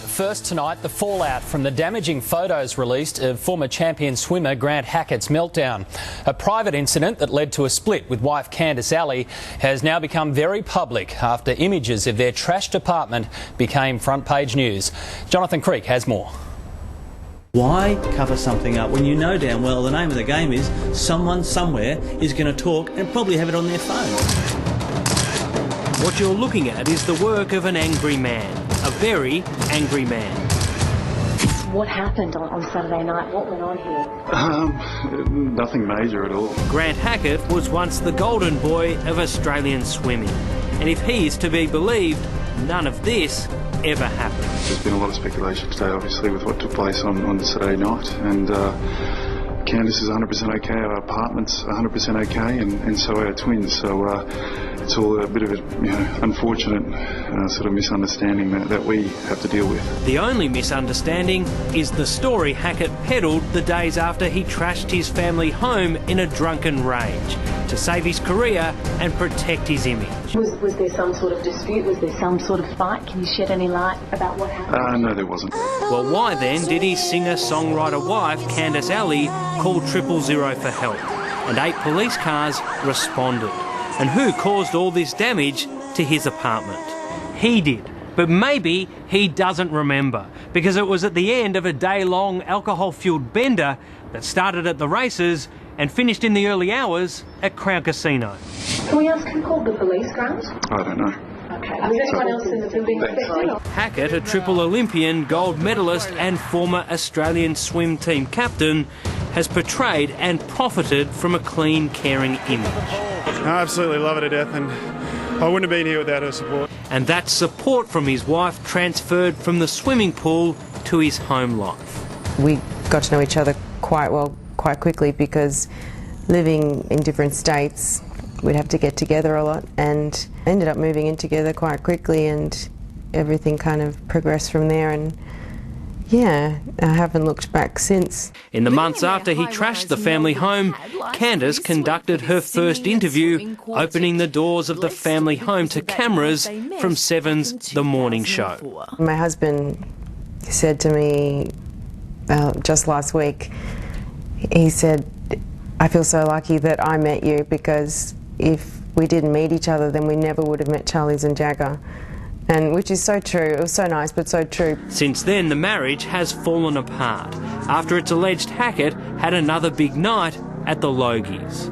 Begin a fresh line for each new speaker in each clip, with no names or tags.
First tonight, the fallout from the damaging photos released of former champion swimmer Grant Hackett's meltdown. A private incident that led to a split with wife Candice Alley has now become very public after images of their trashed apartment became front page news. Jonathan Creek has more.
Why cover something up when you know damn well the name of the game is someone somewhere is going to talk and probably have it on their phone?
What you're looking at is the work of an angry man, a very angry man.
What happened on Saturday night? What went on here?
Nothing major at all.
Grant Hackett was once the golden boy of Australian swimming. And if he is to be believed, none of this ever happened.
There's been a lot of speculation today, obviously, with what took place on Saturday night. And Candice is 100% okay, our apartment's 100% okay, and so are our twins. So it's all a bit of a unfortunate sort of misunderstanding that we have to deal with.
The only misunderstanding is the story Hackett peddled the days after he trashed his family home in a drunken rage to save his career and protect his image.
Was there some sort of dispute? Was there some sort of fight? Can you shed any light about what happened?
No, there wasn't.
Well, why then did his singer-songwriter wife, Candice Alley, call 000 for help? And 8 police cars responded. And who caused all this damage to his apartment? He did. But maybe he doesn't remember, because it was at the end of a day-long alcohol-fuelled bender that started at the races and finished in the early hours at Crown Casino.
Can we ask who called the police, Grant?
I don't know.
Okay. Was anyone else in the building affected?
Hackett, a triple Olympian, gold medalist and former Australian swim team captain, has portrayed and profited from a clean, caring image.
I absolutely love her to death, and I wouldn't have been here without her support.
And that support from his wife transferred from the swimming pool to his home life.
We got to know each other quite well, quite quickly, because living in different states, we'd have to get together a lot, and ended up moving in together quite quickly, and everything kind of progressed from there. And yeah, I haven't looked back since.
In the months after he trashed the family home, Candice conducted her first interview, opening the doors of the family home to cameras from Seven's The Morning Show.
My husband said to me just last week, he said, "I feel so lucky that I met you, because if we didn't meet each other, then we never would have met Charlies and Jagger." And which is so true. It was so nice, but so true.
Since then, the marriage has fallen apart after it's alleged Hackett had another big night at the Logies.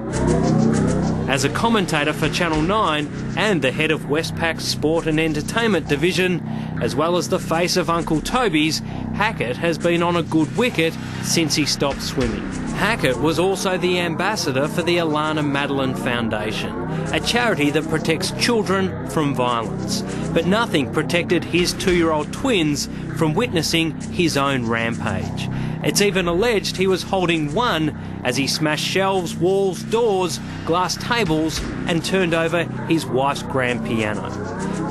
As a commentator for Channel 9 and the head of Westpac's Sport and Entertainment division, as well as the face of Uncle Toby's, Hackett has been on a good wicket since he stopped swimming. Hackett was also the ambassador for the Alana Madeline Foundation, a charity that protects children from violence. But nothing protected his 2-year-old twins from witnessing his own rampage. It's even alleged he was holding one as he smashed shelves, walls, doors, glass tables and turned over his wife's grand piano.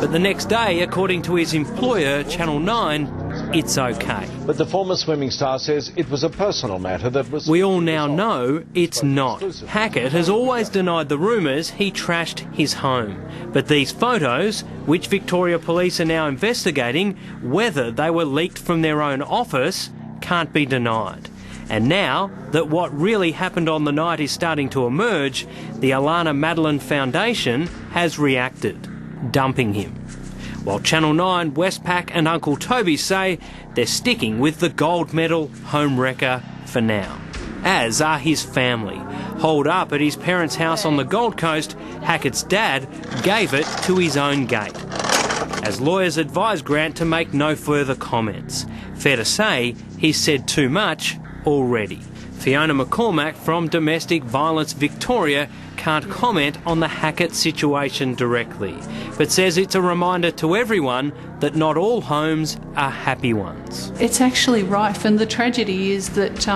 But the next day, according to his employer, Channel 9, it's okay.
But the former swimming star says it was a personal matter that was...
We all now know it's not. Hackett has always denied the rumours he trashed his home. But these photos, which Victoria Police are now investigating whether they were leaked from their own office, can't be denied. And now that what really happened on the night is starting to emerge, the Alana Madeline Foundation has reacted, dumping him. While Channel 9, Westpac and Uncle Toby say they're sticking with the gold medal home wrecker for now. As are his family. Holed up at his parents' house on the Gold Coast, Hackett's dad gave it to his own gate, as lawyers advised Grant to make no further comments. Fair to say, he's said too much already. Fiona McCormack from Domestic Violence Victoria can't comment on the Hackett situation directly, but says it's a reminder to everyone that not all homes are happy ones.
It's actually rife, and the tragedy is that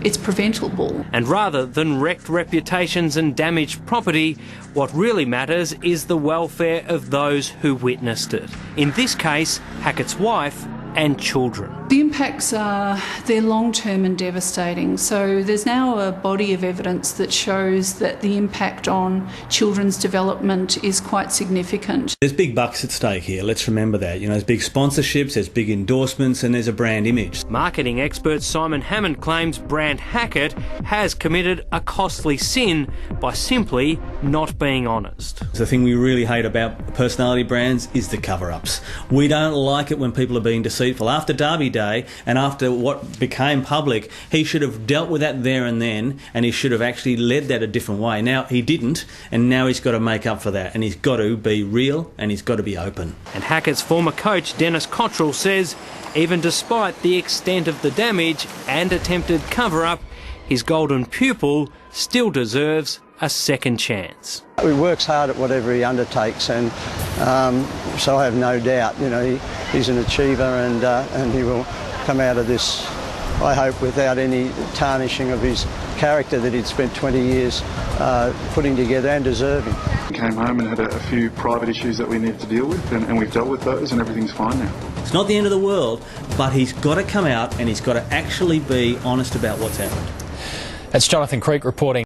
it's preventable.
And rather than wrecked reputations and damaged property, what really matters is the welfare of those who witnessed it. In this case, Hackett's wife and children.
The impacts they're long-term and devastating. So there's now a body of evidence that shows that the impact on children's development is quite significant.
There's big bucks at stake here, let's remember that. You know, there's big sponsorships, there's big endorsements, and there's a brand image.
Marketing expert Simon Hammond claims brand Hackett has committed a costly sin by simply not being honest.
The thing we really hate about personality brands is the cover-ups. We don't like it when people are being deceitful. After Derby Day, and after what became public, he should have dealt with that there and then, and he should have actually led that a different way. Now he didn't, and now he's got to make up for that, and he's got to be real and he's got to be open.
And Hackett's former coach Dennis Cottrell says even despite the extent of the damage and attempted cover-up, his golden pupil still deserves a second chance.
He works hard at whatever he undertakes, and so I have no doubt, you know, he's an achiever, and he will come out of this, I hope, without any tarnishing of his character that he'd spent 20 years putting together and deserving.
We came home and had a few private issues that we needed to deal with, and we've dealt with those, and everything's fine now.
It's not the end of the world, but he's got to come out and he's got to actually be honest about what's happened.
That's Jonathan Creek reporting.